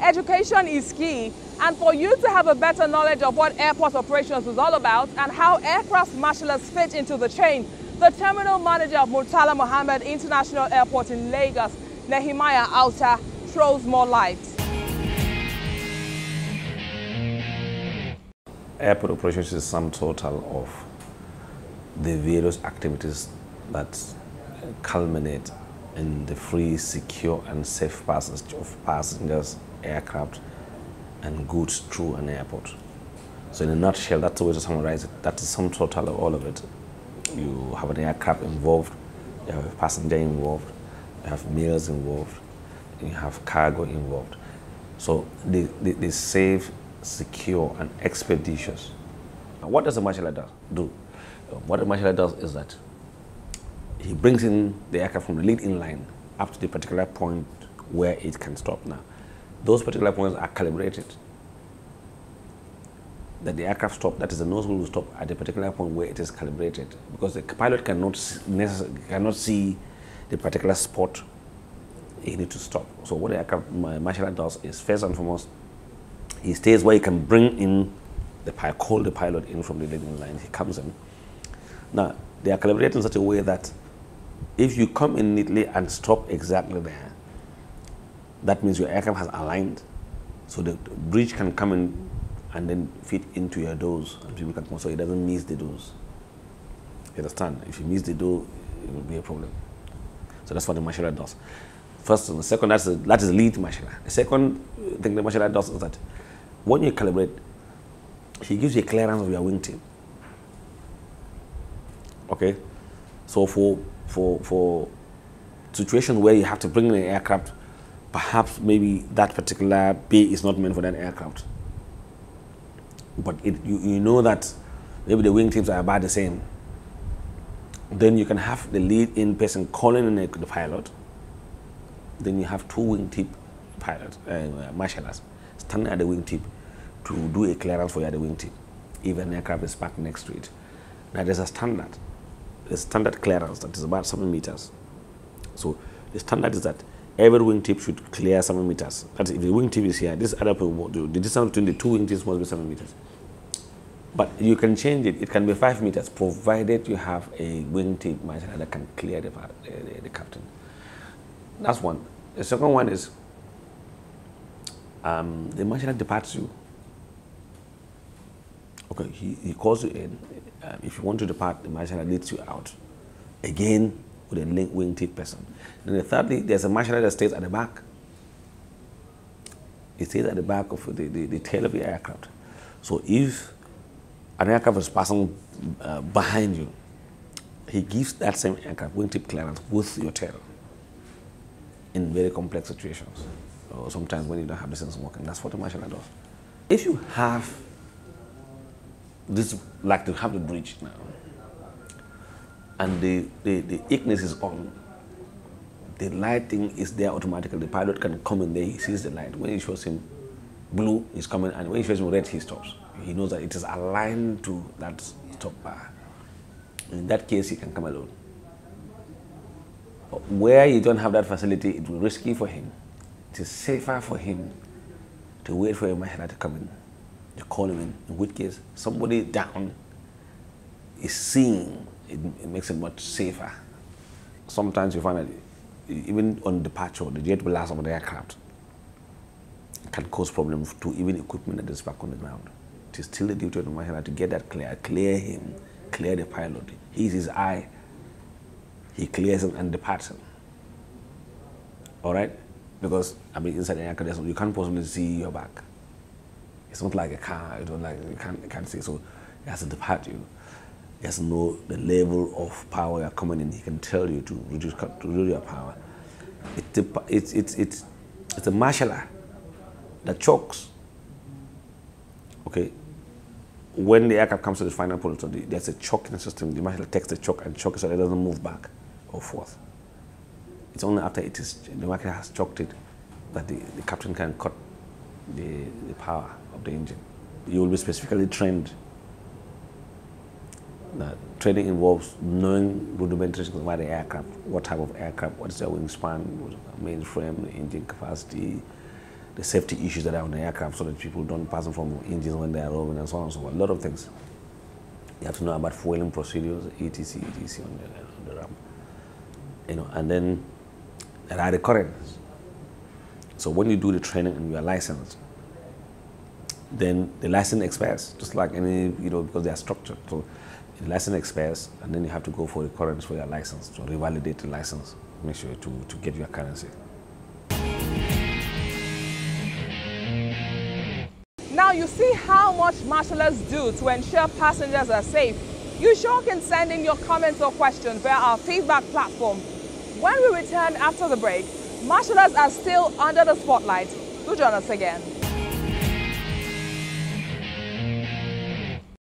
education is key, and for you to have a better knowledge of what airport operations is all about and how aircraft marshalers fit into the chain, the terminal manager of Murtala Mohammed International Airport in Lagos, Nehemiah Auta, throws more light. Airport operations is some total of the various activities that culminate in the free, secure, and safe passage of passengers, aircraft, and goods through an airport. So in a nutshell, that's the way to summarize it. That is some total of all of it. You have an aircraft involved, you have a passenger involved, you have meals involved, you have cargo involved. So the safe, secure, and expeditious. Now, what does a marshaller do? What a marshaller does is that he brings in the aircraft from the lead-in line up to the particular point where it can stop now. Those particular points are calibrated. That the aircraft stop, that is the nose wheel will stop at the particular point where it is calibrated, because the pilot cannot see the particular spot he needs to stop. So what the aircraft marshaller does is, first and foremost, he stays where he can bring in call the pilot in from the lead-in line. He comes in. Now, they are calibrated in such a way that if you come in neatly and stop exactly there, that means your aircraft has aligned, so the bridge can come in and then fit into your doors, and people can come, so it doesn't miss the doors. You understand? If you miss the door, it will be a problem. So that's what the marshaller does. First and the second, that is the lead marshaller. The second thing the marshaller does is that when you calibrate, he gives you a clearance of your wingtip. Okay, so for situations where you have to bring in an aircraft, perhaps maybe that particular bay is not meant for that aircraft, but you know that maybe the wingtips are about the same. Then you can have the lead-in person calling in the pilot. Then you have two wingtip pilots, marshallers, standing at the wingtip to do a clearance for you at the wingtip, if an aircraft is parked next to it. Now there's a standard clearance that is about 7 meters. So the standard is that every wingtip should clear 7 meters. That is, if the wingtip is here, this other people, the distance between the two wingtips must be 7 meters. But you can change it. It can be 5 meters, provided you have a wingtip marshaller that can clear the captain. That's one. The second one is the marshaller departs you. Okay, he calls you in. If you want to depart, the marshaller leads you out. Again, with a wingtip person. Then thirdly, there's a marshaller that stays at the back. He stays at the back of the tail of the aircraft. So if an aircraft is passing behind you, he gives that same aircraft wingtip clearance with your tail in very complex situations, or sometimes when you don't have the sense of walking. That's what the marshaller does. If you have this, like to have the bridge now, and the Ignis is on, the lighting is there automatically. The pilot can come in there, he sees the light. When he shows him blue, he's coming, and when he shows him red, he stops. He knows that it is aligned to that stop bar. In that case, he can come alone. But where you don't have that facility, it will be risky for him. It is safer for him to wait for a marshaller to come in, to call him in which case somebody down is seeing, it makes it much safer. Sometimes you find that even on departure, the jet blast of the aircraft can cause problems to even equipment that is back on the ground. It is still the duty of the marshaller to get that clear him, clear the pilot. He's his eye. He clears him and departs him. All right? Because, I mean, inside the aircraft, you can't possibly see your back. It's not like a car. You can't see. So he has to depart you. He has to know the level of power you're coming in. He can tell you to reduce your power. It's a marshaller that chokes. Okay? When the aircraft comes to the final point, so there's a choking system. The marshaller takes the choke and chokes so it doesn't move back or forth. It's only after the marshaller has choked it that the captain can cut the power of the engine. You will be specifically trained. Training involves knowing rudimentary things about the aircraft, what type of aircraft, what is their wingspan, mainframe, engine capacity, the safety issues that are on the aircraft so that people don't pass them from engines when they are rolling and so on and so forth. A lot of things. You have to know about fueling procedures, etc., etc. on the ramp. You know, and then there are the currents. So when you do the training and you are licensed, then the license expires, just like any, you know, because they are structured. So the license expires, and then you have to go for the currents for your license, to revalidate the license, make sure to get your currency. Now you see how much marshallers do to ensure passengers are safe. You sure can send in your comments or questions via our feedback platform. When we return after the break, marshallers are still under the spotlight. Do join us again.